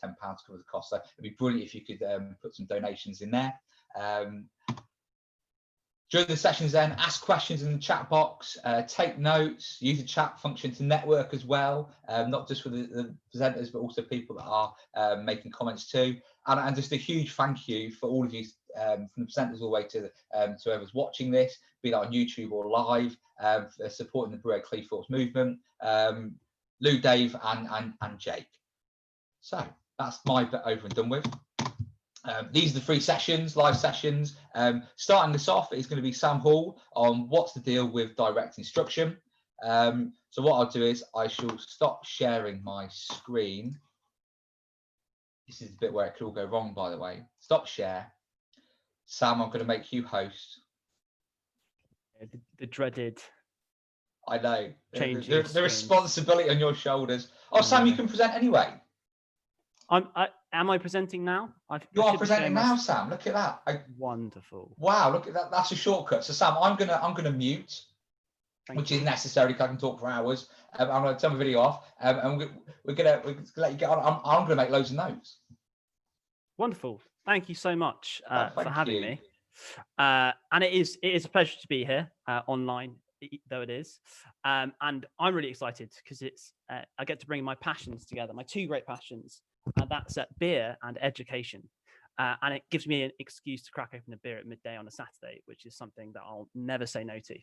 £10 to cover the cost. So it'd be brilliant if you could put some donations in there. During the sessions then, ask questions in the chat box, take notes, use the chat function to network as well, not just for the presenters, but also people that are making comments too. And just a huge thank you for all of you, from the presenters all the way to whoever's watching this, be that on YouTube or live, for supporting the BrewEdClee Thoughts movement, Lou, Dave and Jake. So that's my bit over and done with. These are the 3 sessions, live sessions. Starting this off is going to be Sam Hall on what's the deal with direct instruction. So what I'll do is I shall stop sharing my screen. This is the bit where it could all go wrong, by the way. Stop share. Sam, I'm going to make you host. The dreaded. I know. The responsibility on your shoulders. Oh, Sam, you can present anyway. Am I presenting now? You are presenting now, Sam. Look at that. Wonderful. Wow, look at that. That's a shortcut. So, Sam, I'm gonna mute, which is necessary because I can talk for hours. I'm gonna turn my video off, and we're gonna let you get on. I'm gonna make loads of notes. Wonderful. Thank you so much for having me. me. And it is a pleasure to be here online, though it is. And I'm really excited because I get to bring my passions together, my 2 great passions. And that's beer and education. And it gives me an excuse to crack open a beer at midday on a Saturday, which is something that I'll never say no to.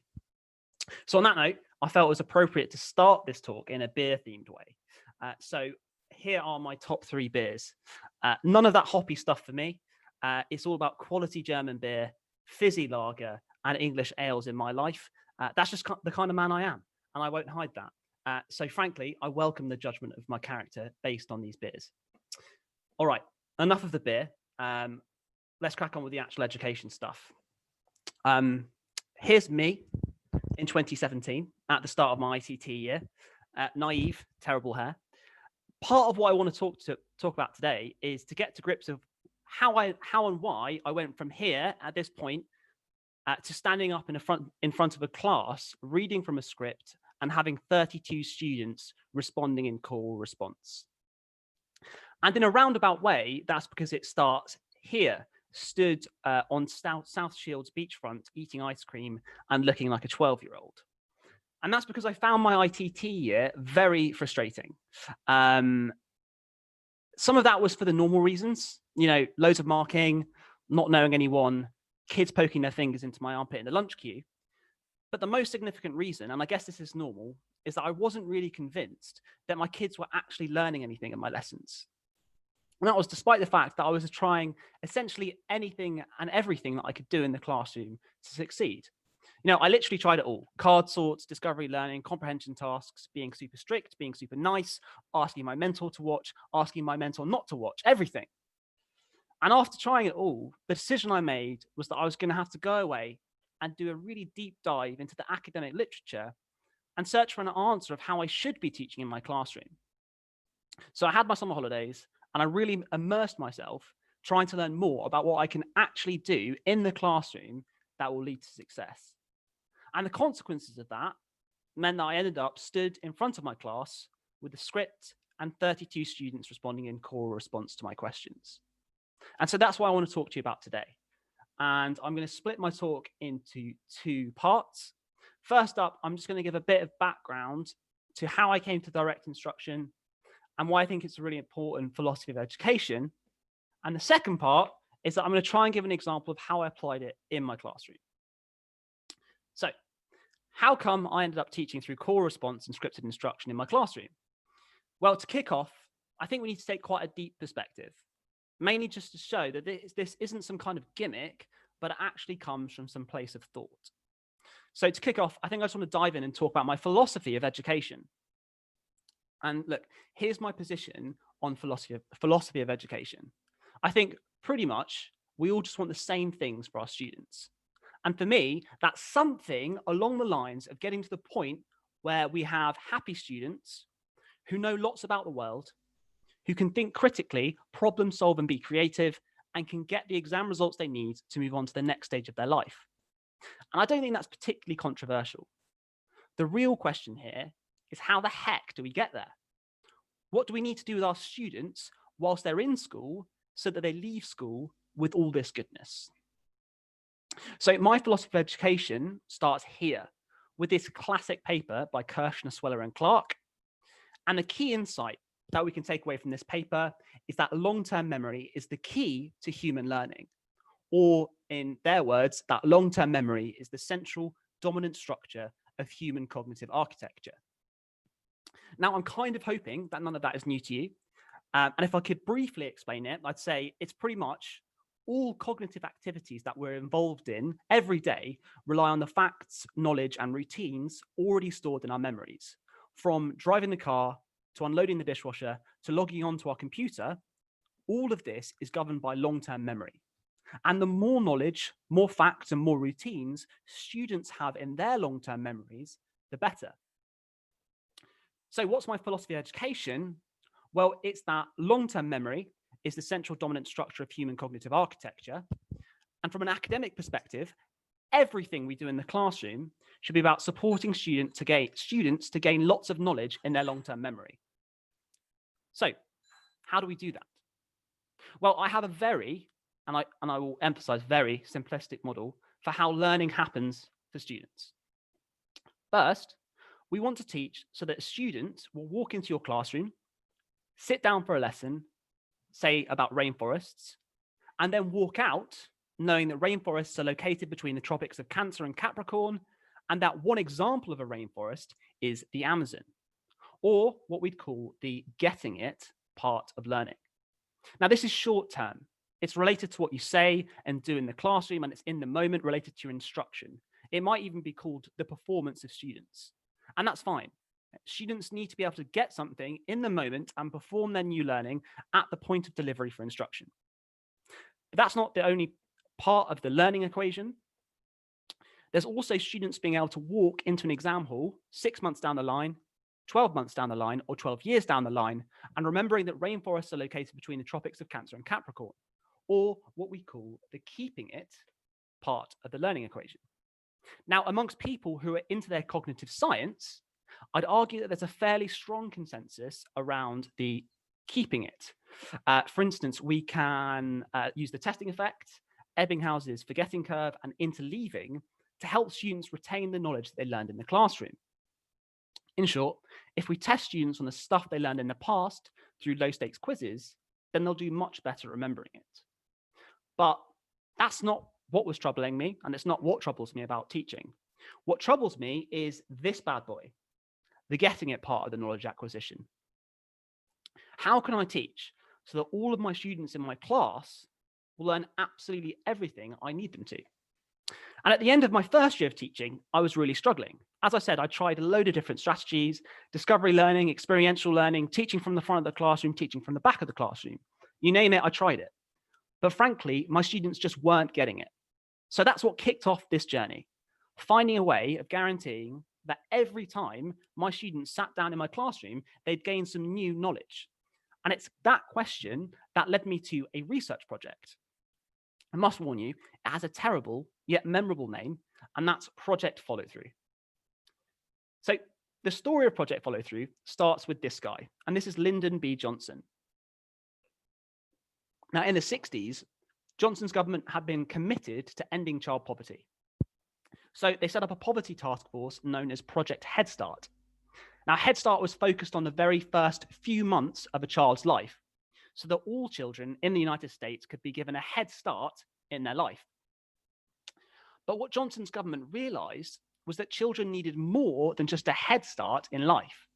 So on that note, I felt it was appropriate to start this talk in a beer-themed way. So here are my top 3 beers. None of that hoppy stuff for me. It's all about quality German beer, fizzy lager, and English ales in my life. That's just the kind of man I am, and I won't hide that. So frankly, I welcome the judgment of my character based on these beers. All right, enough of the beer. Let's crack on with the actual education stuff. Here's me in 2017 at the start of my ITT year. Naive, terrible hair. Part of what I want to talk about today is to get to grips of how and why I went from here at this point to standing up in front of a class, reading from a script, and having 32 students responding in choral response. And in a roundabout way, that's because it starts here, stood on South Shields beachfront, eating ice cream and looking like a 12-year-old. And that's because I found my ITT year very frustrating. Some of that was for the normal reasons, loads of marking, not knowing anyone, kids poking their fingers into my armpit in the lunch queue. But the most significant reason, and I guess this is normal, is that I wasn't really convinced that my kids were actually learning anything in my lessons. And that was despite the fact that I was trying essentially anything and everything that I could do in the classroom to succeed. I literally tried it all: card sorts, discovery learning, comprehension tasks, being super strict, being super nice, asking my mentor to watch, asking my mentor not to watch, everything. And after trying it all, the decision I made was that I was going to have to go away and do a really deep dive into the academic literature and search for an answer of how I should be teaching in my classroom. So I had my summer holidays and I really immersed myself trying to learn more about what I can actually do in the classroom that will lead to success. And the consequences of that meant that I ended up stood in front of my class with a script and 32 students responding in choral response to my questions. And so that's what I want to talk to you about today. And I'm going to split my talk into 2 parts. First up, I'm just going to give a bit of background to how I came to direct instruction and why I think it's a really important philosophy of education. And the second part is that I'm going to try and give an example of how I applied it in my classroom. So how come I ended up teaching through choral response and scripted instruction in my classroom? Well, to kick off, I think we need to take quite a deep perspective, mainly just to show that this isn't some kind of gimmick, but it actually comes from some place of thought. So to kick off, I think I just want to dive in and talk about my philosophy of education. And look, here's my position on philosophy of education. I think pretty much we all just want the same things for our students. And for me, that's something along the lines of getting to the point where we have happy students who know lots about the world, who can think critically, problem solve and be creative, and can get the exam results they need to move on to the next stage of their life. And I don't think that's particularly controversial. The real question here is how the heck do we get there? What do we need to do with our students whilst they're in school so that they leave school with all this goodness. So my philosophy of education starts here with this classic paper by Kirshner, Sweller and Clark. And the key insight that we can take away from this paper is that long-term memory is the key to human learning. Or in their words, that long-term memory is the central dominant structure of human cognitive architecture. Now, I'm kind of hoping that none of that is new to you. And if I could briefly explain it, I'd say it's pretty much all cognitive activities that we're involved in every day rely on the facts, knowledge, and routines already stored in our memories. From driving the car, to unloading the dishwasher, to logging onto our computer, all of this is governed by long-term memory. And the more knowledge, more facts, and more routines students have in their long-term memories, the better. So what's my philosophy of education? Well, it's that long-term memory is the central dominant structure of human cognitive architecture. And from an academic perspective, everything we do in the classroom should be about supporting students to gain lots of knowledge in their long-term memory. So how do we do that? Well, I have a very, and I will emphasize, very simplistic model for how learning happens for students. First, we want to teach so that a student will walk into your classroom, sit down for a lesson, say about rainforests, and then walk out knowing that rainforests are located between the tropics of Cancer and Capricorn, and that one example of a rainforest is the Amazon, or what we'd call the getting it part of learning. Now, this is short term. It's related to what you say and do in the classroom, and it's in the moment related to your instruction. It might even be called the performance of students, and that's fine. Students need to be able to get something in the moment and perform their new learning at the point of delivery for instruction. But that's not the only part of the learning equation. There's also students being able to walk into an exam hall 6 months down the line, 12 months down the line, or 12 years down the line, and remembering that rainforests are located between the tropics of Cancer and Capricorn, or what we call the keeping it part of the learning equation. Now, amongst people who are into their cognitive science, I'd argue that there's a fairly strong consensus around the keeping it. For instance, we can use the testing effect, Ebbinghaus's forgetting curve, and interleaving to help students retain the knowledge that they learned in the classroom. In short, if we test students on the stuff they learned in the past through low-stakes quizzes, then they'll do much better remembering it. But that's not what was troubling me, and it's not what troubles me about teaching. What troubles me is this bad boy, the getting it part of the knowledge acquisition. How can I teach so that all of my students in my class will learn absolutely everything I need them to? And at the end of my first year of teaching, I was really struggling. As I said, I tried a load of different strategies: discovery learning, experiential learning, teaching from the front of the classroom, teaching from the back of the classroom. You name it, I tried it. But frankly, my students just weren't getting it. So that's what kicked off this journey, finding a way of guaranteeing that every time my students sat down in my classroom, they'd gain some new knowledge. And it's that question that led me to a research project. I must warn you, it has a terrible yet memorable name, and that's Project Follow Through. So the story of Project Follow Through starts with this guy, and this is Lyndon B. Johnson. Now, in the 60s, Johnson's government had been committed to ending child poverty. So they set up a poverty task force known as Project Head Start. Now, Head Start was focused on the very first few months of a child's life, so that all children in the United States could be given a head start in their life. But what Johnson's government realized was that children needed more than just a head start in life.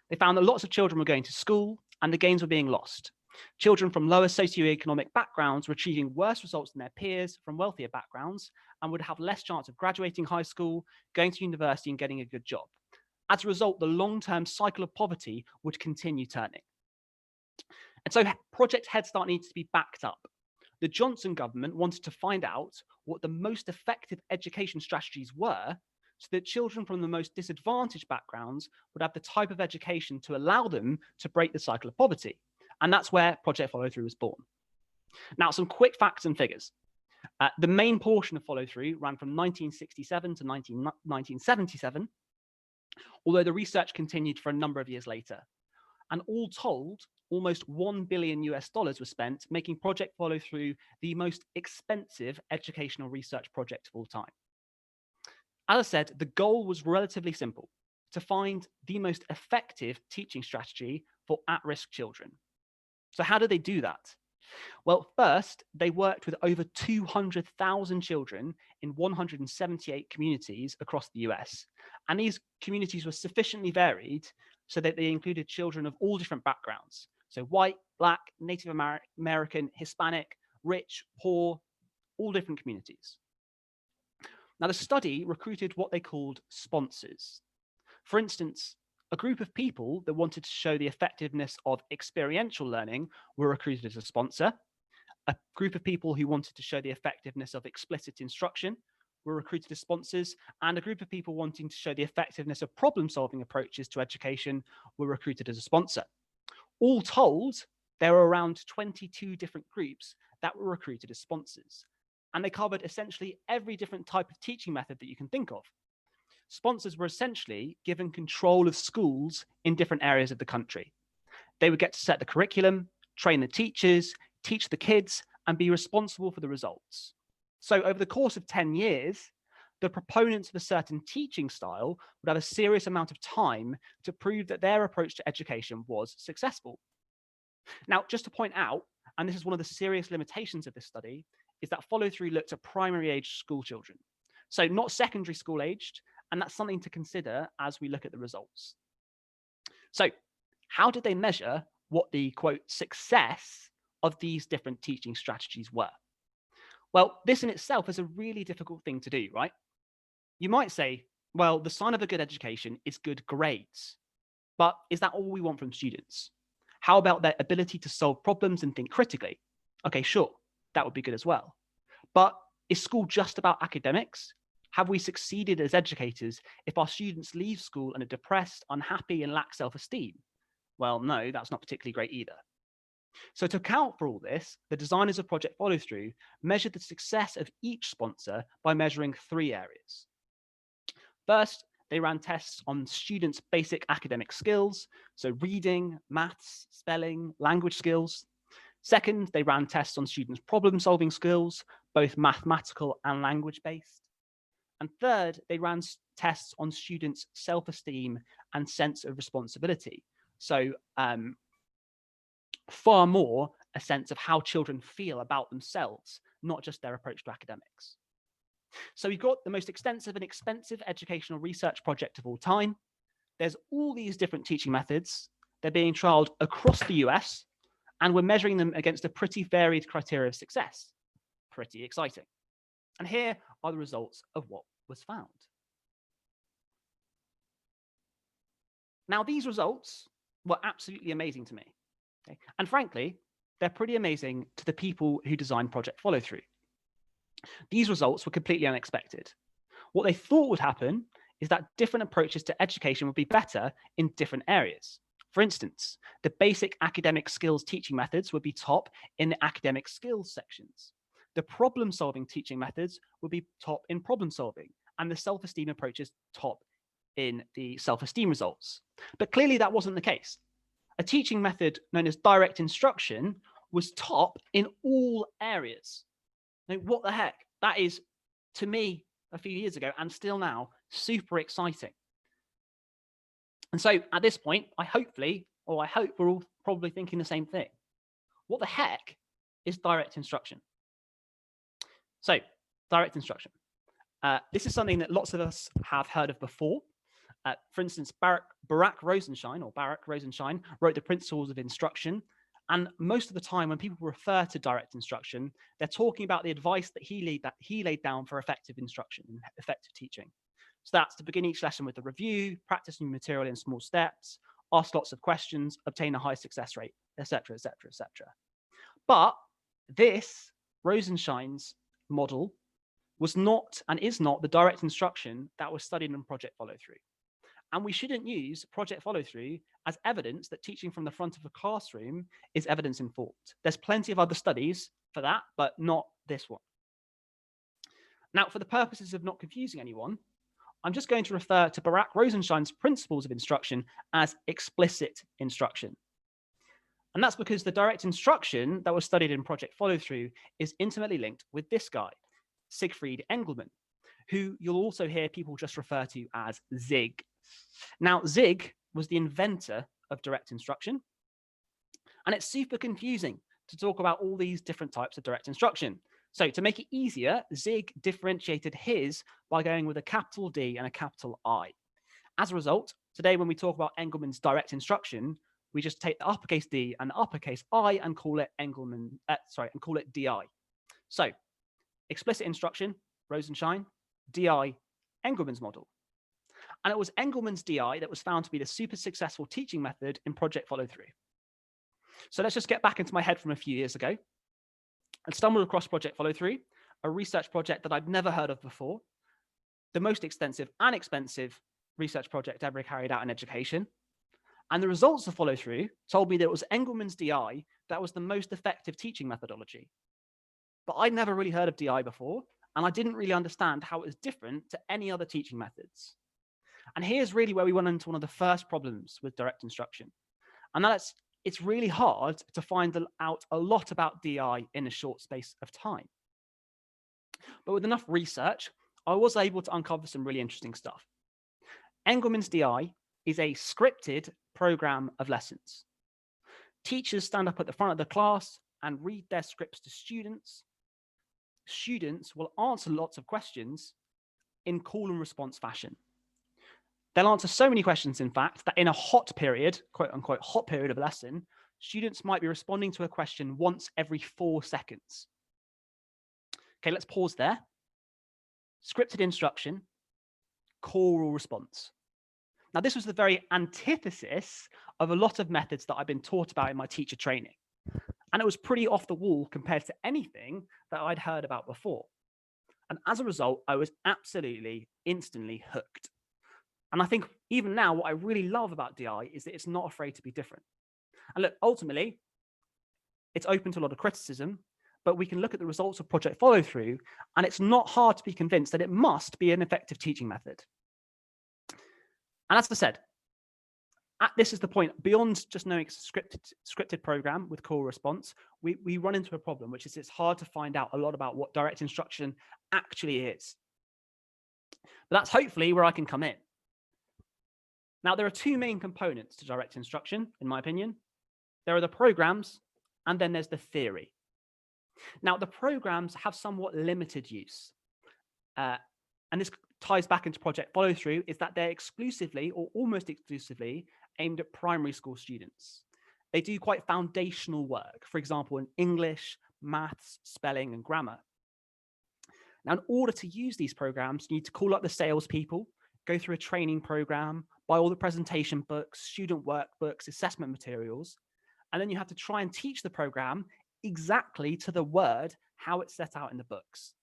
They found that lots of children were going to school and the gains were being lost. Children from lower socioeconomic backgrounds were achieving worse results than their peers from wealthier backgrounds and would have less chance of graduating high school, going to university, and getting a good job. As a result, the long-term cycle of poverty would continue turning. And so Project Head Start needs to be backed up. The Johnson government wanted to find out what the most effective education strategies were so that children from the most disadvantaged backgrounds would have the type of education to allow them to break the cycle of poverty. And that's where Project Follow Through was born. Now, some quick facts and figures. The main portion of Follow Through ran from 1967 to 1977, although the research continued for a number of years later. And all told, almost $1 billion was spent making Project Follow Through the most expensive educational research project of all time. As I said, the goal was relatively simple: to find the most effective teaching strategy for at-risk children. So how did they do that? Well, first, they worked with over 200,000 children in 178 communities across the US. And these communities were sufficiently varied so that they included children of all different backgrounds. So white, Black, Native American, Hispanic, rich, poor, all different communities. Now, the study recruited what they called sponsors. For instance, a group of people that wanted to show the effectiveness of experiential learning were recruited as a sponsor. A group of people who wanted to show the effectiveness of explicit instruction were recruited as sponsors, and a group of people wanting to show the effectiveness of problem-solving approaches to education were recruited as a sponsor. All told, there were around 22 different groups that were recruited as sponsors, and they covered essentially every different type of teaching method that you can think of. Sponsors were essentially given control of schools in different areas of the country. They would get to set the curriculum, train the teachers, teach the kids, and be responsible for the results. So over the course of 10 years, the proponents of a certain teaching style would have a serious amount of time to prove that their approach to education was successful. Now, just to point out, and this is one of the serious limitations of this study, is that follow-through looked at primary age school children. So not secondary school aged, and that's something to consider as we look at the results. So how did they measure what the, quote, success of these different teaching strategies were? Well, this in itself is a really difficult thing to do, right? You might say, well, the sign of a good education is good grades. But is that all we want from students? How about their ability to solve problems and think critically? Okay, sure, that would be good as well. But is school just about academics? Have we succeeded as educators if our students leave school and are depressed, unhappy, and lack self-esteem? Well, no, that's not particularly great either. So to account for all this, the designers of Project Follow Through measured the success of each sponsor by measuring 3 areas. First, they ran tests on students' basic academic skills, so reading, maths, spelling, language skills. Second, they ran tests on students' problem-solving skills, both mathematical and language-based. And third, they ran tests on students' self-esteem and sense of responsibility. So far more a sense of how children feel about themselves, not just their approach to academics. So we've got the most extensive and expensive educational research project of all time. There's all these different teaching methods. They're being trialed across the US, and we're measuring them against a pretty varied criteria of success. Pretty exciting. And here are the results of what was found. Now, these results were absolutely amazing to me. Okay? And frankly, they're pretty amazing to the people who designed Project Follow Through. These results were completely unexpected. What they thought would happen is that different approaches to education would be better in different areas. For instance, the basic academic skills teaching methods would be top in the academic skills sections. The problem-solving teaching methods would be top in problem-solving, and the self-esteem approaches top in the self-esteem results. But clearly that wasn't the case. A teaching method known as direct instruction was top in all areas. Now, what the heck? That is, to me, a few years ago, and still now, super exciting. And so at this point, I hope we're all probably thinking the same thing. What the heck is direct instruction? So, direct instruction. This is something that lots of us have heard of before. For instance, Barak Rosenshine wrote The Principles of Instruction. And most of the time when people refer to direct instruction, they're talking about the advice that he laid down for effective instruction and effective teaching. So that's to begin each lesson with a review, practice new material in small steps, ask lots of questions, obtain a high success rate, etc., etc., etc. But this, Rosenshine's model, was not and is not the direct instruction that was studied in Project Follow Through. And we shouldn't use Project Follow Through as evidence that teaching from the front of a classroom is evidence-informed. There's plenty of other studies for that, but not this one. Now, for the purposes of not confusing anyone, I'm just going to refer to Barak Rosenshine's Principles of Instruction as explicit instruction. And that's because the direct instruction that was studied in Project Follow Through is intimately linked with this guy, Siegfried Engelmann, who you'll also hear people just refer to as Zig. Now, Zig was the inventor of direct instruction, and it's super confusing to talk about all these different types of direct instruction. So to make it easier, Zig differentiated his by going with a capital D and a capital I. As a result, today when we talk about Engelmann's direct instruction, we just take the uppercase D and the uppercase I and call it and call it DI. So explicit instruction, Rosenshine, DI, Engelmann's model. And it was Engelmann's DI that was found to be the super successful teaching method in Project Follow Through. So let's just get back into my head from a few years ago. I stumbled across Project Follow Through, a research project that I'd never heard of before, the most extensive and expensive research project ever carried out in education. And the results of Follow Through told me that it was Engelmann's DI that was the most effective teaching methodology. But I'd never really heard of DI before, and I didn't really understand how it was different to any other teaching methods. And here's really where we went into one of the first problems with direct instruction. And that's it's really hard to find out a lot about DI in a short space of time. But with enough research, I was able to uncover some really interesting stuff. Engelmann's DI is a scripted program of lessons. Teachers stand up at the front of the class and read their scripts to students. Students will answer lots of questions in call and response fashion. They'll answer so many questions, in fact, that in a hot period, quote unquote, hot period of a lesson, students might be responding to a question once every 4 seconds. Okay, let's pause there. Scripted instruction, choral response. Now, this was the very antithesis of a lot of methods that I've been taught about in my teacher training. And it was pretty off the wall compared to anything that I'd heard about before. And as a result, I was absolutely instantly hooked. And I think even now, what I really love about DI is that it's not afraid to be different. And look, ultimately, it's open to a lot of criticism, but we can look at the results of Project Follow Through, and it's not hard to be convinced that it must be an effective teaching method. And as I said, this is the point. Beyond just knowing it's a scripted program with call response, we run into a problem, which is it's hard to find out a lot about what direct instruction actually is. But that's hopefully where I can come in. Now, there are two main components to direct instruction, in my opinion. There are the programs, and then there's the theory. Now, the programs have somewhat limited use. And this ties back into Project Follow Through, is that they're exclusively or almost exclusively aimed at primary school students. They do quite foundational work, for example, in English, maths, spelling, and grammar. Now, in order to use these programs, you need to call up the salespeople, go through a training program, buy all the presentation books, student workbooks, assessment materials, and then you have to try and teach the program exactly to the word how it's set out in the books.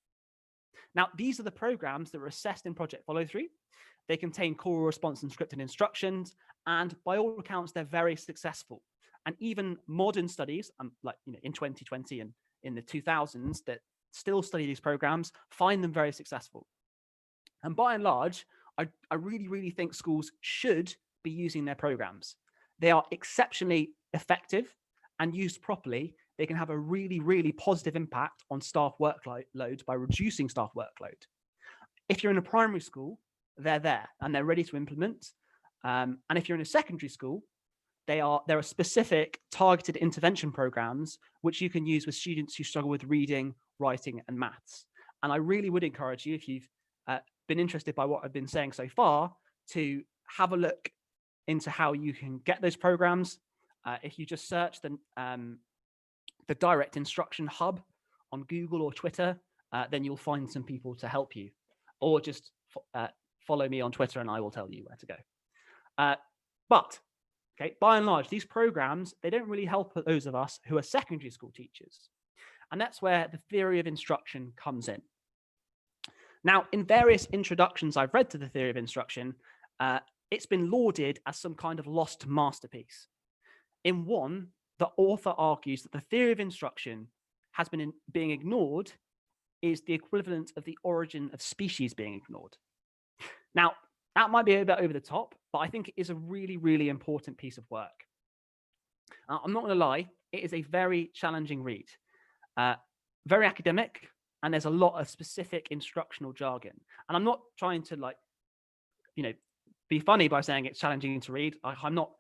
Now, these are the programs that were assessed in Project Follow Through. They contain choral response and scripted instructions, and by all accounts, they're very successful. And even modern studies, like in 2020 and in the 2000s, that still study these programs, find them very successful. And by and large, I really, really think schools should be using their programs. They are exceptionally effective, and used properly, they can have a really, really positive impact on staff workload by reducing staff workload. If you're in a primary school, they're there and they're ready to implement. And if you're in a secondary school, there are specific targeted intervention programs which you can use with students who struggle with reading, writing, and maths. And I really would encourage you, if you've been interested by what I've been saying so far, to have a look into how you can get those programs. If you just search the Direct Instruction Hub on Google or Twitter, then you'll find some people to help you. Or just follow me on Twitter and I will tell you where to go. But by and large, these programs, they don't really help those of us who are secondary school teachers. And that's where the theory of instruction comes in. Now, in various introductions I've read to the theory of instruction, it's been lauded as some kind of lost masterpiece. In one, the author argues that the theory of instruction has been being ignored is the equivalent of the origin of species being ignored. Now, that might be a bit over the top, but I think it is a really, really important piece of work. I'm not going to lie, it is a very challenging read, very academic, and there's a lot of specific instructional jargon. And I'm not trying to be funny by saying it's challenging to read. I'm not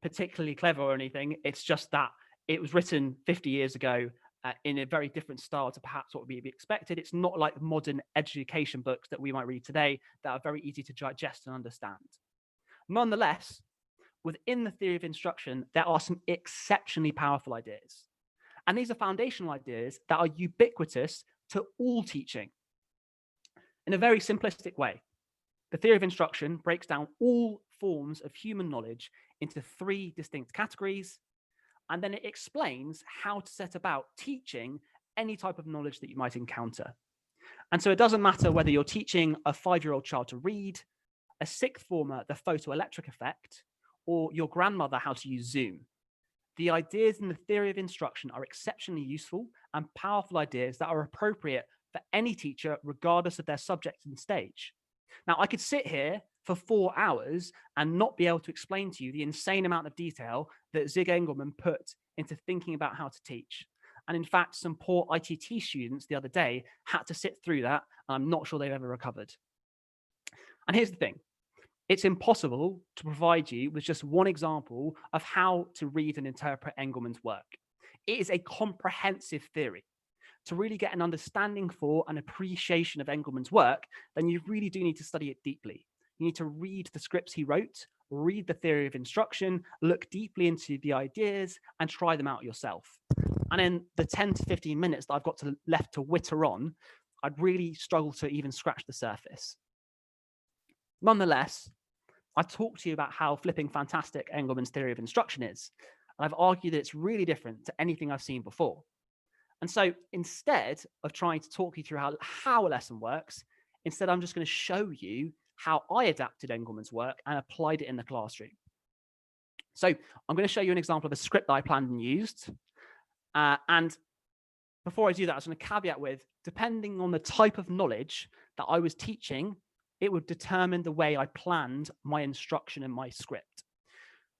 particularly clever or anything. It's just that it was written 50 years ago in a very different style to perhaps what would be expected. It's not like modern education books that we might read today that are very easy to digest and understand. Nonetheless, within the theory of instruction, there are some exceptionally powerful ideas. And these are foundational ideas that are ubiquitous to all teaching. In a very simplistic way, the theory of instruction breaks down all forms of human knowledge into 3 distinct categories, and then it explains how to set about teaching any type of knowledge that you might encounter. And so it doesn't matter whether you're teaching a 5-year-old child to read, a 6th former the photoelectric effect, or your grandmother how to use Zoom. The ideas in the theory of instruction are exceptionally useful and powerful ideas that are appropriate for any teacher, regardless of their subject and stage. Now, I could sit here for 4 hours and not be able to explain to you the insane amount of detail that Zig Engelman put into thinking about how to teach. And in fact, some poor ITT students the other day had to sit through that, and I'm not sure they've ever recovered. And here's the thing. It's impossible to provide you with just one example of how to read and interpret Engelman's work. It is a comprehensive theory. To really get an understanding for and appreciation of Engelman's work, then you really do need to study it deeply. You need to read the scripts he wrote, read the theory of instruction, look deeply into the ideas, and try them out yourself. And in the 10 to 15 minutes that I've got left to witter on, I'd really struggle to even scratch the surface. Nonetheless, I've talked to you about how flipping fantastic Engelman's theory of instruction is, and I've argued that it's really different to anything I've seen before. And so instead of trying to talk you through how a lesson works, instead I'm just going to show you how I adapted Engelman's work and applied it in the classroom. So I'm going to show you an example of a script that I planned and used. And before I do that, I was going to caveat with, depending on the type of knowledge that I was teaching, it would determine the way I planned my instruction and my script.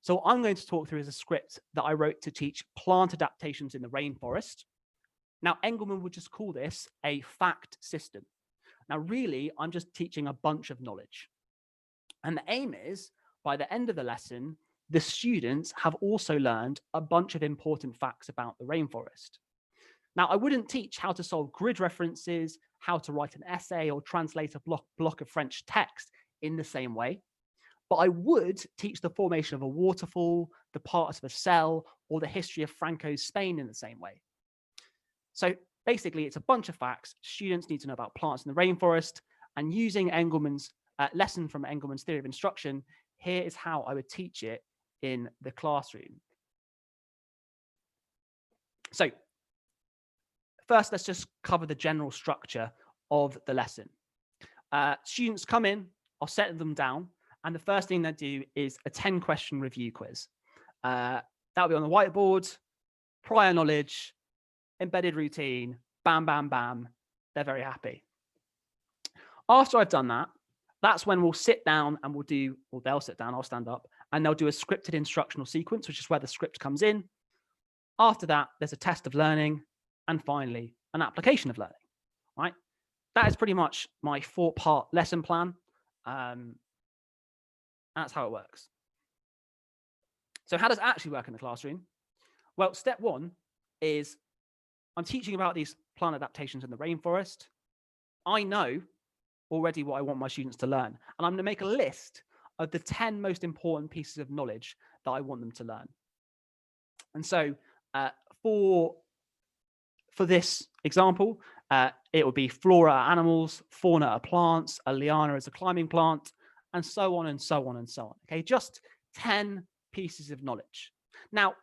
So I'm going to talk through is a script that I wrote to teach plant adaptations in the rainforest. Now, Engelman would just call this a fact system. Now, really, I'm just teaching a bunch of knowledge. And the aim is, by the end of the lesson, the students have also learned a bunch of important facts about the rainforest. Now, I wouldn't teach how to solve grid references, how to write an essay, or translate a block of French text in the same way. But I would teach the formation of a waterfall, the parts of a cell, or the history of Franco's Spain in the same way. So basically, it's a bunch of facts students need to know about plants in the rainforest, and using Engelman's lesson from Engelman's theory of instruction, here is how I would teach it in the classroom. So first, let's just cover the general structure of the lesson. Students come in, I'll set them down, and the first thing they do is a 10-question review quiz. That'll be on the whiteboard, prior knowledge, embedded routine, bam, bam, bam. They're very happy. After I've done that, that's when we'll sit down and they'll sit down, I'll stand up, and they'll do a scripted instructional sequence, which is where the script comes in. After that, there's a test of learning, and finally, an application of learning, right? That is pretty much my 4-part lesson plan. That's how it works. So how does it actually work in the classroom? Well, step 1 is I'm teaching about these plant adaptations in the rainforest. I know already what I want my students to learn, and I'm going to make a list of the 10 most important pieces of knowledge that I want them to learn. And so for this example, it would be flora are animals, fauna are plants, a liana is a climbing plant, and so on and so on and so on. Okay, just 10 pieces of knowledge. Now,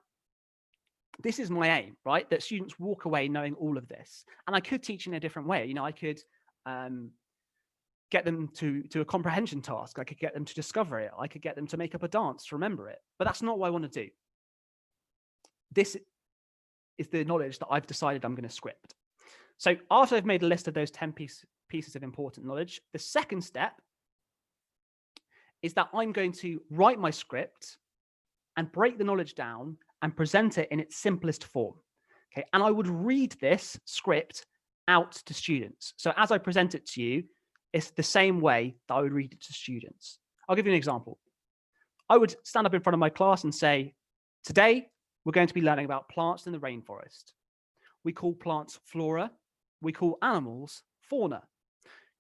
this is my aim, right? That students walk away knowing all of this. And I could teach in a different way. You know, I could get them to a comprehension task. I could get them to discover it. I could get them to make up a dance to remember it. But that's not what I want to do. This is the knowledge that I've decided I'm going to script. So after I've made a list of those 10 pieces of important knowledge, the second step is that I'm going to write my script and break the knowledge down and present it in its simplest form. Okay, and I would read this script out to students. So as I present it to you, it's the same way that I would read it to students. I'll give you an example. I would stand up in front of my class and say, today we're going to be learning about plants in the rainforest. We call plants flora. We call animals fauna.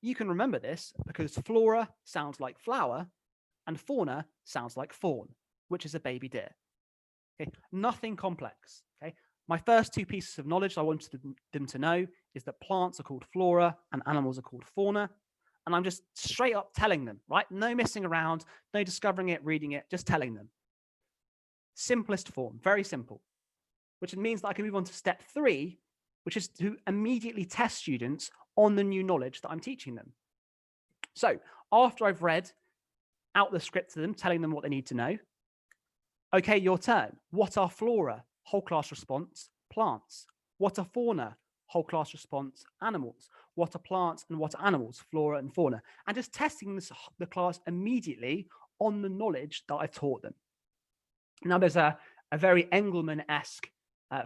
You can remember this because flora sounds like flower and fauna sounds like fawn, which is a baby deer. Okay, nothing complex. Okay, my first two pieces of knowledge I wanted them to know is that plants are called flora and animals are called fauna. And I'm just straight up telling them, right? No messing around, no discovering it, reading it, just telling them. Simplest form, very simple, which means that I can move on to step 3, which is to immediately test students on the new knowledge that I'm teaching them. So after I've read out the script to them, telling them what they need to know, okay, your turn. What are flora? Whole class response, plants. What are fauna? Whole class response, animals. What are plants and what are animals? Flora and fauna. And just testing the class immediately on the knowledge that I've taught them. Now there's a very Engelman-esque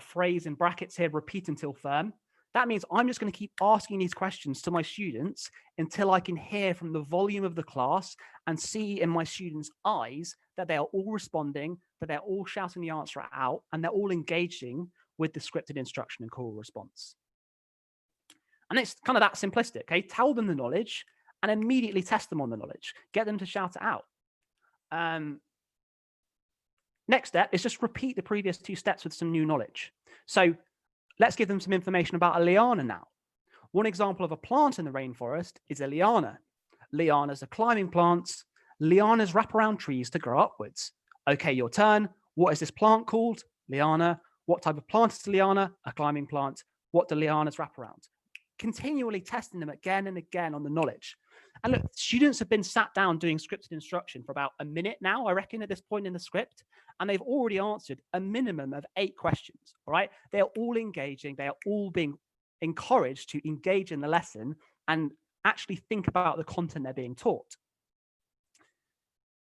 phrase in brackets here, repeat until firm. That means I'm just going to keep asking these questions to my students until I can hear from the volume of the class and see in my students' eyes that they are all responding, that they're all shouting the answer out, and they're all engaging with the scripted instruction and choral response. And it's kind of that simplistic, okay? Tell them the knowledge and immediately test them on the knowledge. Get them to shout it out. Next step is just repeat the previous 2 steps with some new knowledge. So let's give them some information about a liana now. One example of a plant in the rainforest is a liana. Lianas are climbing plants. Lianas wrap around trees to grow upwards. Okay, your turn. What is this plant called? Liana. What type of plant is a liana? A climbing plant. What do lianas wrap around? Continually testing them again and again on the knowledge. And look, students have been sat down doing scripted instruction for about a minute now, I reckon, at this point in the script, and they've already answered a minimum of 8 questions, all right? They are all engaging. They are all being encouraged to engage in the lesson and actually think about the content they're being taught.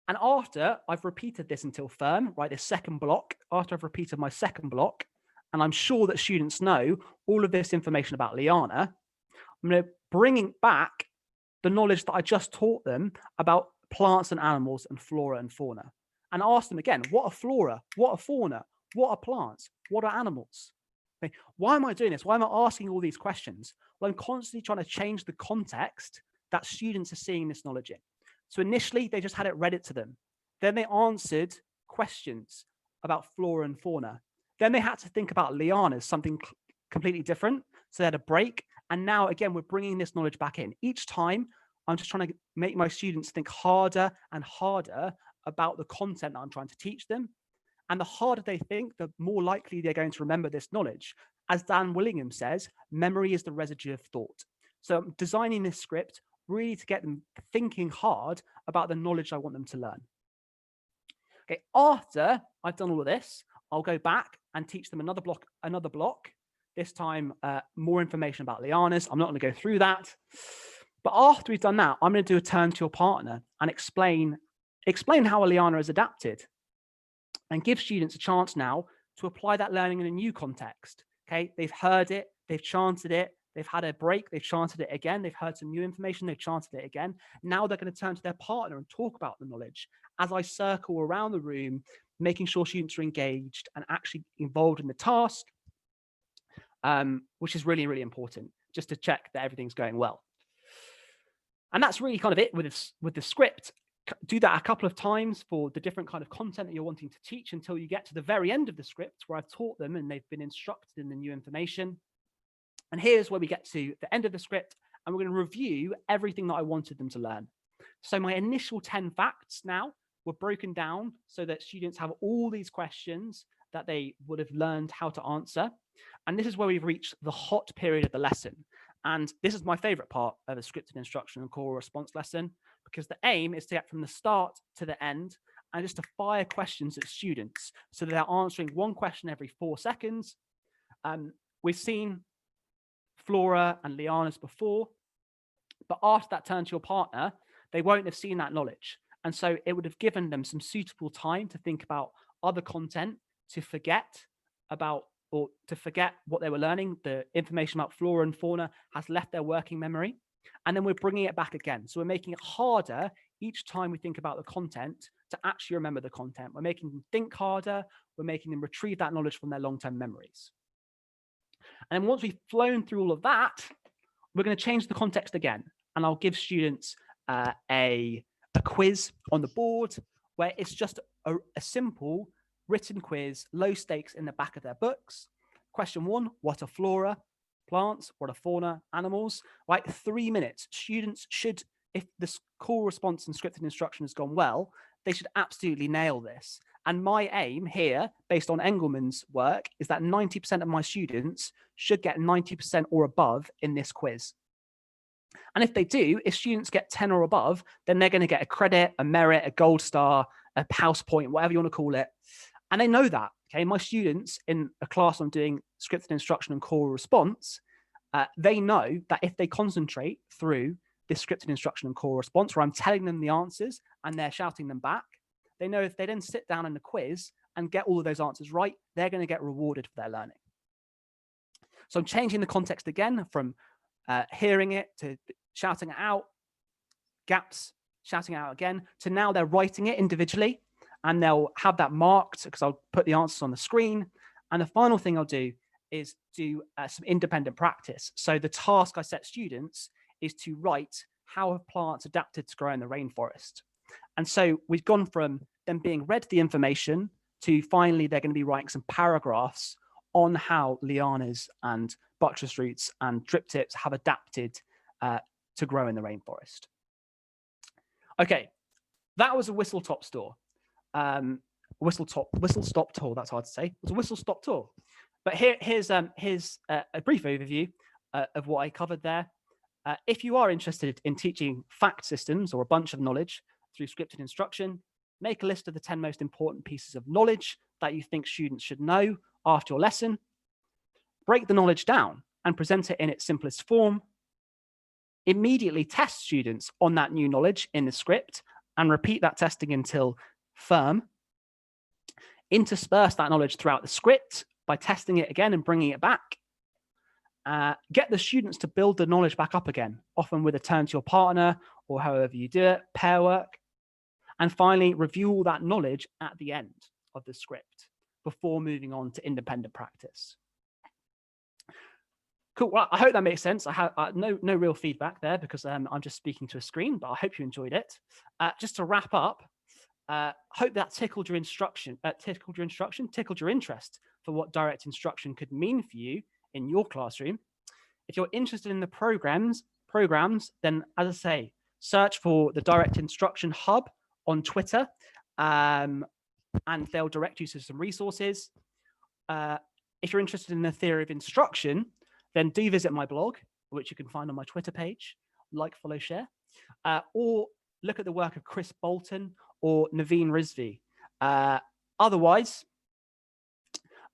And after I've repeated this until firm, right, this second block, after I've repeated my second block, and I'm sure that students know all of this information about liana, I'm going to bring back the knowledge that I just taught them about plants and animals and flora and fauna, and ask them again, what are flora? What are fauna? What are plants? What are animals? Okay. Why am I doing this? Why am I asking all these questions? Well, I'm constantly trying to change the context that students are seeing this knowledge in. So initially, they just had it read it to them. Then they answered questions about flora and fauna. Then they had to think about lianas, something completely different. So they had a break. And now, again, we're bringing this knowledge back in. Each time, I'm just trying to make my students think harder and harder about the content that I'm trying to teach them. And the harder they think, the more likely they're going to remember this knowledge. As Dan Willingham says, memory is the residue of thought. So I'm designing this script really to get them thinking hard about the knowledge I want them to learn. Okay, after I've done all of this, I'll go back and teach them another block. This time, more information about lianas. I'm not going to go through that. But after we've done that, I'm going to do a turn to your partner and explain how a liana is adapted and give students a chance now to apply that learning in a new context. Okay, they've heard it, they've chanted it, they've had a break, they've chanted it again, they've heard some new information, they've chanted it again. Now they're going to turn to their partner and talk about the knowledge as I circle around the room, making sure students are engaged and actually involved in the task, which is really, really important, just to check that everything's going well. And that's really kind of it with the script. Do that a couple of times for the different kind of content that you're wanting to teach until you get to the very end of the script where I've taught them and they've been instructed in the new information. And here's where we get to the end of the script, and we're going to review everything that I wanted them to learn. So my initial 10 facts now were broken down so that students have all these questions that they would have learned how to answer. And this is where we've reached the hot period of the lesson. And this is my favorite part of a scripted instruction and choral response lesson, because the aim is to get from the start to the end and just to fire questions at students so that they're answering one question every 4 seconds. We've seen flora and lianas before, but after that turn to your partner, they won't have seen that knowledge. And so it would have given them some suitable time to think about other content to forget about or to forget what they were learning. The information about flora and fauna has left their working memory. And then we're bringing it back again. So we're making it harder each time we think about the content to actually remember the content. We're making them think harder. We're making them retrieve that knowledge from their long-term memories. And then once we've flown through all of that, we're going to change the context again. And I'll give students a quiz on the board where it's just a simple written quiz, low stakes in the back of their books. Question 1, what are flora? Plants, what are fauna? Animals? Right, 3 minutes. Students should, if the call response and scripted instruction has gone well, they should absolutely nail this. And my aim here, based on Engelman's work, is that 90% of my students should get 90% or above in this quiz. And if they do, if students get 10 or above, then they're going to get a credit, a merit, a gold star, a house point, whatever you want to call it. And they know that, okay? My students in a class I'm doing scripted instruction and call response, they know that if they concentrate through this scripted instruction and call response, where I'm telling them the answers and they're shouting them back, they know if they then sit down in the quiz and get all of those answers right, they're going to get rewarded for their learning. So I'm changing the context again from hearing it to shouting it out, gaps, shouting it out again, to now they're writing it individually and they'll have that marked because I'll put the answers on the screen. And the final thing I'll do is do some independent practice. So the task I set students is to write how have plants adapted to grow in the rainforest. And so we've gone from them being read the information to finally they're going to be writing some paragraphs on how lianas and buttress roots and drip tips have adapted to grow in the rainforest. Okay, that was a whistle-stop tour. Whistle-stop tour, that's hard to say. It was a whistle-stop tour. But here's a brief overview of what I covered there. If you are interested in teaching fact systems or a bunch of knowledge through scripted instruction, make a list of the 10 most important pieces of knowledge that you think students should know after your lesson. Break the knowledge down and present it in its simplest form. Immediately test students on that new knowledge in the script and repeat that testing until firm. Intersperse that knowledge throughout the script by testing it again and bringing it back. Get the students to build the knowledge back up again, often with a turn to your partner or however you do it, pair work. And finally, review all that knowledge at the end of the script before moving on to independent practice. Cool. Well, I hope that makes sense. I have no real feedback there because I'm just speaking to a screen, but I hope you enjoyed it. Just to wrap up, hope that tickled your interest for what direct instruction could mean for you in your classroom. If you're interested in the programs, then as I say, search for the Direct Instruction Hub on Twitter, and they'll direct you to some resources. If you're interested in the theory of instruction, then do visit my blog, which you can find on my Twitter page, like, follow, share, or look at the work of Chris Bolton or Naveen Rizvi. Otherwise,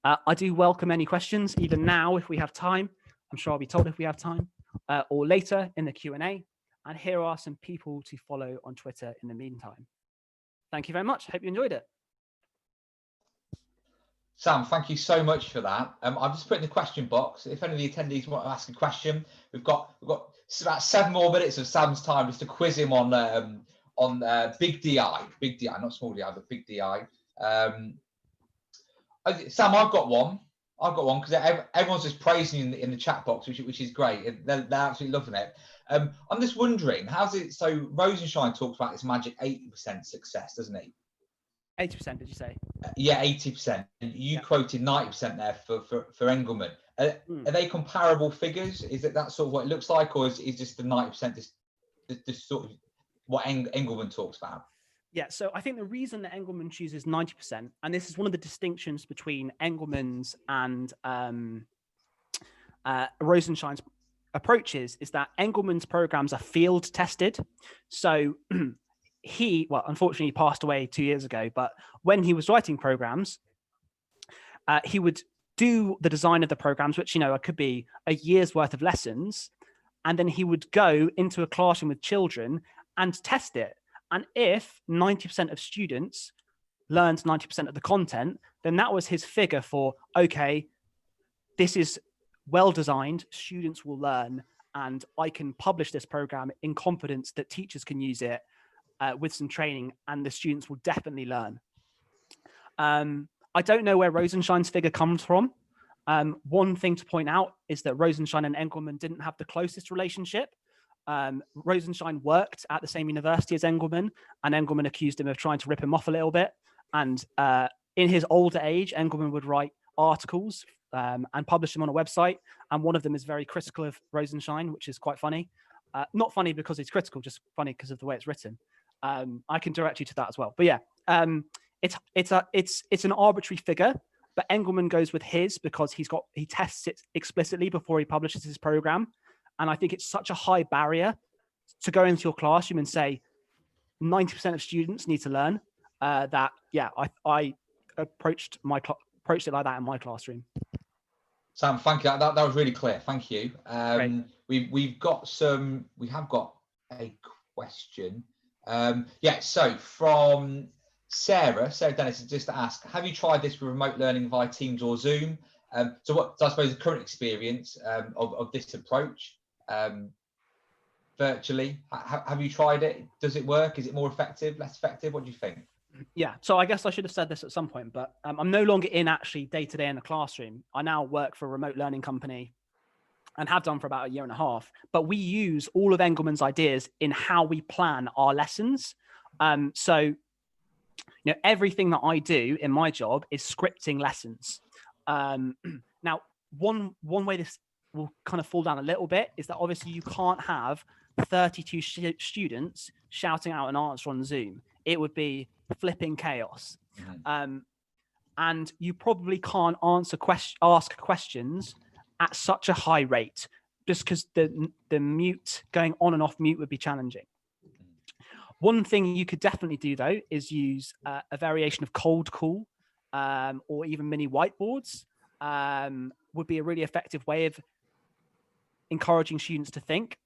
I do welcome any questions, even now if we have time. I'm sure I'll be told if we have time, or later in the Q&A. And here are some people to follow on Twitter in the meantime. Thank you very much. Hope you enjoyed it. Sam, thank you so much for that. I've just put in the question box. If any of the attendees want to ask a question, we've got about 7 more minutes of Sam's time just to quiz him on big DI, not small DI, but big DI. Sam, I've got one because everyone's just praising you in the chat box, which is great. They're absolutely loving it. I'm just wondering, how's it? So Rosenshine talks about this magic 80% success, doesn't he? 80%, did you say? Yeah, 80%. You quoted 90% there for Engelman. Are they comparable figures? Is it that sort of what it looks like, or is just the 90% just sort of what Engelman talks about? Yeah, so I think the reason that Engelman chooses 90%, and this is one of the distinctions between Engelman's and Rosenshine's approaches, is that Engelman's programs are field tested. So unfortunately he passed away 2 years ago, but when he was writing programs, he would do the design of the programs, which, could be a year's worth of lessons. And then he would go into a classroom with children and test it. And if 90% of students learned 90% of the content, then that was his figure for, okay, this is well designed, students will learn, and I can publish this program in confidence that teachers can use it with some training, and the students will definitely learn. I don't know where Rosenshine's figure comes from. One thing to point out is that Rosenshine and Engelmann didn't have the closest relationship. Rosenshine worked at the same university as Engelmann, and Engelmann accused him of trying to rip him off a little bit. And in his older age, Engelmann would write articles and publish them on a website. And one of them is very critical of Rosenshine, which is quite funny. Not funny because it's critical, just funny because of the way it's written. I can direct you to that as well. But yeah, it's an arbitrary figure, but Engelmann goes with his because he tests it explicitly before he publishes his program. And I think it's such a high barrier to go into your classroom and say 90% of students need to learn that. Yeah, I approached it like that in my classroom. Sam, thank you. That was really clear. Thank you. We have got a question. So from Sarah Dennis, just to ask, have you tried this with remote learning via Teams or Zoom? So what's, I suppose, the current experience of this approach virtually? Have you tried it? Does it work? Is it more effective, less effective? What do you think? Yeah, so I guess I should have said this at some point, but I'm no longer in actually day-to-day in the classroom. I now work for a remote learning company and have done for about 1.5 years. But we use all of Engelmann's ideas in how we plan our lessons. So, everything that I do in my job is scripting lessons. Now, one way this will kind of fall down a little bit is that obviously you can't have 32 students shouting out an answer on Zoom. It would be flipping chaos. And you probably can't ask questions at such a high rate just because the mute, going on and off mute would be challenging. One thing you could definitely do, though, is use a variation of cold call or even mini whiteboards would be a really effective way of encouraging students to think.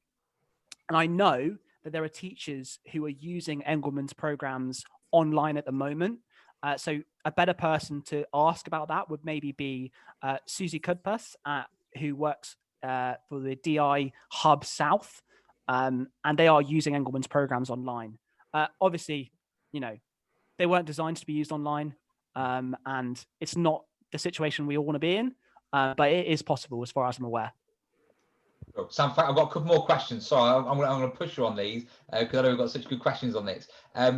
And I know that there are teachers who are using Engelmann's programs online at the moment. So a better person to ask about that would maybe be Susie Kudpas, who works for the DI Hub South. And they are using Engelmann's programs online. Obviously, they weren't designed to be used online, and it's not the situation we all want to be in, but it is possible as far as I'm aware. Sam, I've got a couple more questions. Sorry, I'm going to push you on these because I know we've got such good questions on this.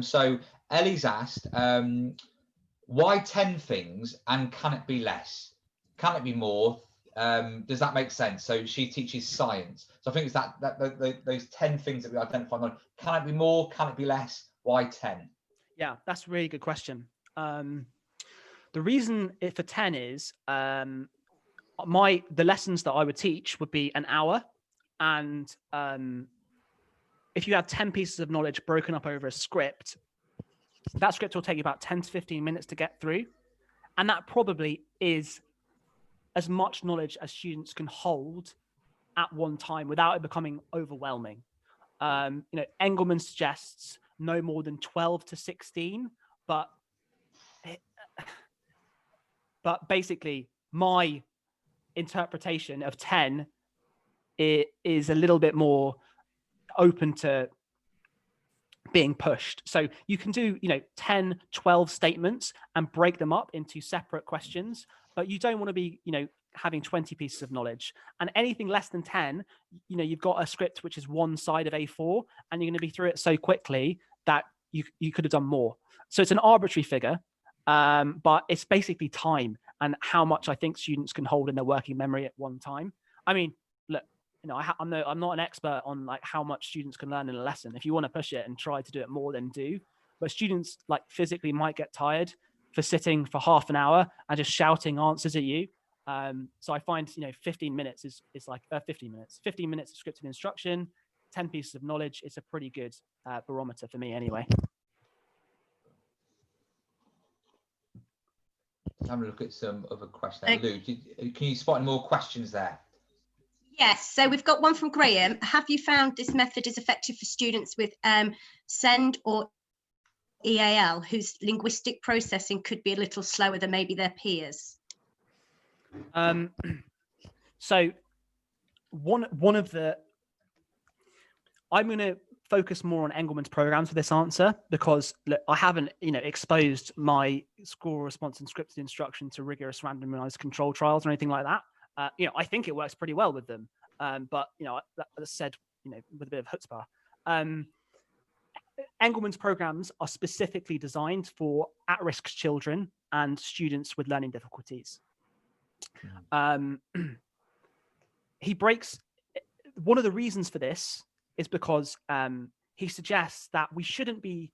So Ellie's asked, why 10 things and can it be less? Can it be more? Does that make sense? So she teaches science. So I think it's that those 10 things that we identified. Can it be more? Can it be less? Why 10? Yeah, that's a really good question. The reason for 10 is the lessons that I would teach would be an hour. And if you have 10 pieces of knowledge broken up over a script, that script will take you about 10 to 15 minutes to get through. And that probably is as much knowledge as students can hold at one time without it becoming overwhelming. Engelmann suggests no more than 12 to 16, but basically my interpretation of 10 is a little bit more open to being pushed. So you can do, 10, 12 statements and break them up into separate questions, but you don't want to be, having 20 pieces of knowledge. And anything less than 10, you've got a script which is one side of A4 and you're going to be through it so quickly that you could have done more. So it's an arbitrary figure, but it's basically time and how much I think students can hold in their working memory at one time. I mean, look, I'm not an expert on like how much students can learn in a lesson. If you want to push it and try to do it more, then do. But students like physically might get tired for sitting for half an hour and just shouting answers at you. So I find 15 minutes is like 15 minutes of scripted instruction, 10 pieces of knowledge. It's a pretty good barometer for me anyway. Have a look at some other questions. Lou, can you spot any more questions there? Yes, so we've got one from Graham. Have you found this method is effective for students with SEND or EAL whose linguistic processing could be a little slower than maybe their peers? So one of the, I'm going to focus more on Engelman's programs for this answer, because look, I haven't, exposed my score response and scripted instruction to rigorous randomized control trials or anything like that. I think it works pretty well with them. But that said, with a bit of chutzpah, Engelman's programs are specifically designed for at-risk children and students with learning difficulties. He breaks, one of the reasons for this is because he suggests that we shouldn't be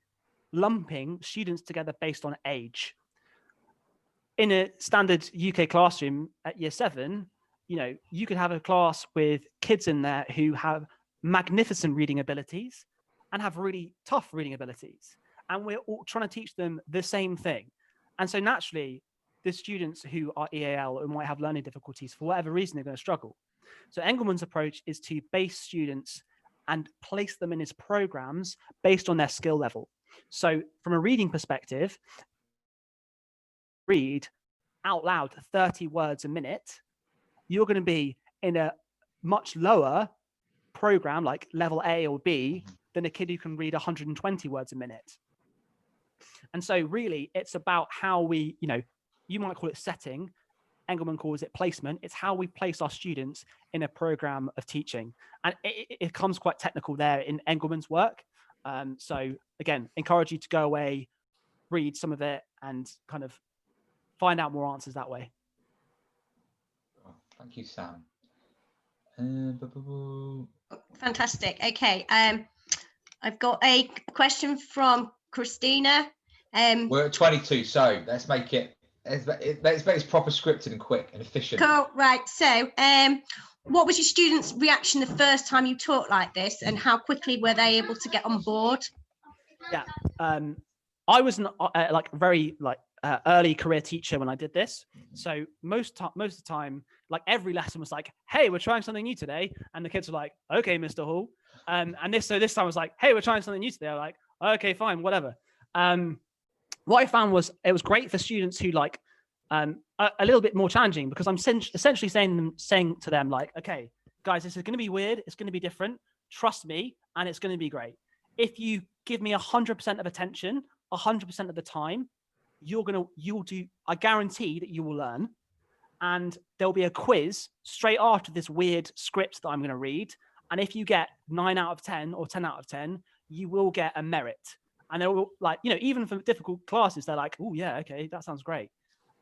lumping students together based on age. In a standard UK classroom at year 7, you could have a class with kids in there who have magnificent reading abilities and have really tough reading abilities. And we're all trying to teach them the same thing. And so naturally, the students who are EAL or might have learning difficulties, for whatever reason, they're going to struggle. So Engelman's approach is to base students and place them in his programs based on their skill level. So from a reading perspective, read out loud 30 words a minute, you're going to be in a much lower program like level A or B than a kid who can read 120 words a minute. And so really it's about how we, you might call it setting, Engelman calls it placement. It's how we place our students in a program of teaching. And it comes quite technical there in Engelman's work. So again, encourage you to go away, read some of it and kind of find out more answers that way. Thank you, Sam. Fantastic. Okay. I've got a question from Christina. We're at 22, so let's make it proper scripted and quick and efficient. Cool. Right. So, what was your students' reaction the first time you taught like this, and how quickly were they able to get on board? Yeah. I was very early career teacher when I did this. So most of the time, like every lesson was like, hey, we're trying something new today. And the kids were like, okay, Mr. Hall. And this time I was like, hey, we're trying something new today. I'm like, okay, fine, whatever. What I found was it was great for students who a little bit more challenging, because I'm essentially saying to them like, okay, guys, this is going to be weird. It's going to be different. Trust me. And it's going to be great. If you give me 100% of attention, 100% of the time, I guarantee that you will learn. And there'll be a quiz straight after this weird script that I'm going to read. And if you get 9 out of 10 or 10 out of 10, you will get a merit. And they're all even for difficult classes, they're like, oh yeah, okay, that sounds great.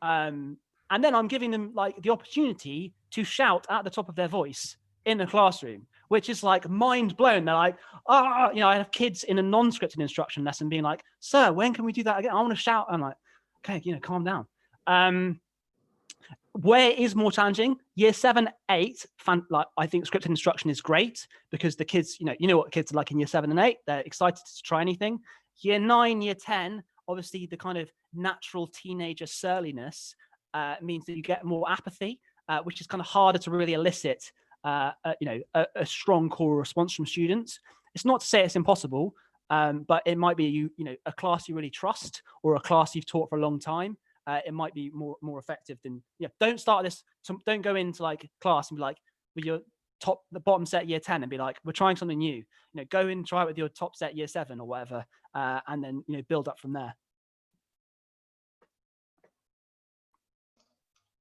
And then I'm giving them the opportunity to shout at the top of their voice in the classroom, which is mind blown. They're like, I have kids in a non-scripted instruction lesson being like, sir, when can we do that again? I want to shout. I'm like, okay, calm down. Where it is more challenging, year 7, 8, I think scripted instruction is great because the kids, you know what kids are like in year 7 and 8, they're excited to try anything. Year 9, year 10, obviously the kind of natural teenager surliness means that you get more apathy, which is kind of harder to really elicit a strong core response from students. It's not to say it's impossible, but it might be a class you really trust or a class you've taught for a long time. It might be more effective than Don't start this. Don't go into class and be like with your the bottom set year 10 and be like, we're trying something new. Go and try it with your top set year 7 or whatever, and then build up from there.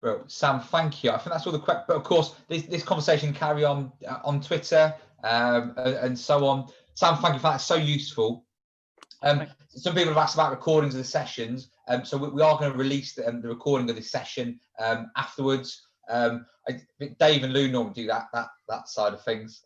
Well, Sam, thank you. I think that's all the questions. But of course, this conversation carry on Twitter and so on. Sam, thank you for that. It's so useful. Some people have asked about recordings of the sessions. So we are going to release the recording of this session afterwards. I think Dave and Lou normally do that side of things.